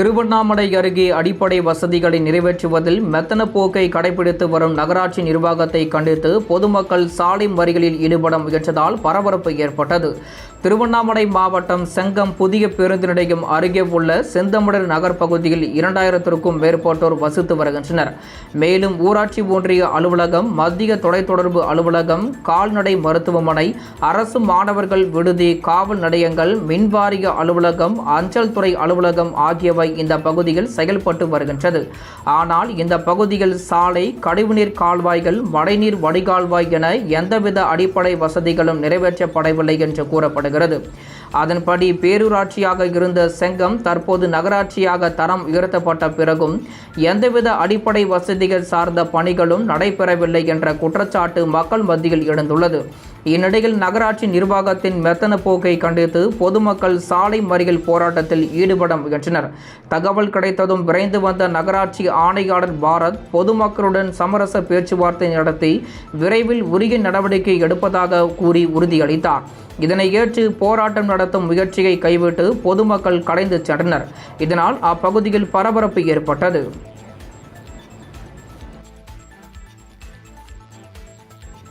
திருவண்ணாமலை அருகே அடிப்படை வசதிகளை நிறைவேற்றுவதில் மெத்தன போக்கை கடைபிடித்து வரும் நகராட்சி நிர்வாகத்தை கண்டித்து பொதுமக்கள் சாலை மறியலில் ஈடுபட முயன்றதால் பரபரப்பு ஏற்பட்டது. திருவண்ணாமலை மாவட்டம் செங்கம் புதிய பேருந்து நிலையம் அருகே உள்ள செந்தமிழர் நகர் பகுதியில் 2000க்கும் மேற்பட்டோர் வசித்து வருகின்றனர். மேலும் ஊராட்சி ஒன்றிய அலுவலகம், மத்திய தொலைத்தொடர்பு அலுவலகம், கால்நடை மருத்துவமனை, அரசு மாணவர்கள் விடுதி, காவல் நிலையங்கள், மின்வாரிய அலுவலகம், அஞ்சல் துறை அலுவலகம் ஆகியவை இந்த பகுதியில் செயல்பட்டு வருகின்றது. ஆனால் இந்த பகுதியில் சாலை, கழிவுநீர் கால்வாய்கள், மழைநீர் வடிகால்வாய் என எந்தவித அடிப்படை வசதிகளும் நிறைவேற்றப்படவில்லை என்று கூறப்படுகிறது. அதன்படி பேரூராட்சியாக இருந்த செங்கம் தற்போது நகராட்சியாக தரம் உயர்த்தப்பட்ட பிறகும் எந்தவித அடிப்படை வசதிகள் சார்ந்த பணிகளும் நடைபெறவில்லை என்ற குற்றச்சாட்டு மக்கள் மத்தியில் எழுந்துள்ளது. இந்நிலையில் நகராட்சி நிர்வாகத்தின் மெத்தன போக்கை கண்டித்து பொதுமக்கள் சாலை மறியல் போராட்டத்தில் ஈடுபட முயன்றனர். தகவல் கிடைத்ததும் விரைந்து வந்த நகராட்சி ஆணையாளர் பாரத் பொதுமக்களுடன் சமரச பேச்சுவார்த்தை நடத்தி விரைவில் உரிய நடவடிக்கை எடுப்பதாக கூறி உறுதியளித்தார். இதனை ஏற்று போராட்டம் நடத்தும் முயற்சியை கைவிட்டு பொதுமக்கள் கலைந்து சென்றனர். இதனால் அப்பகுதியில் பரபரப்பு ஏற்பட்டது.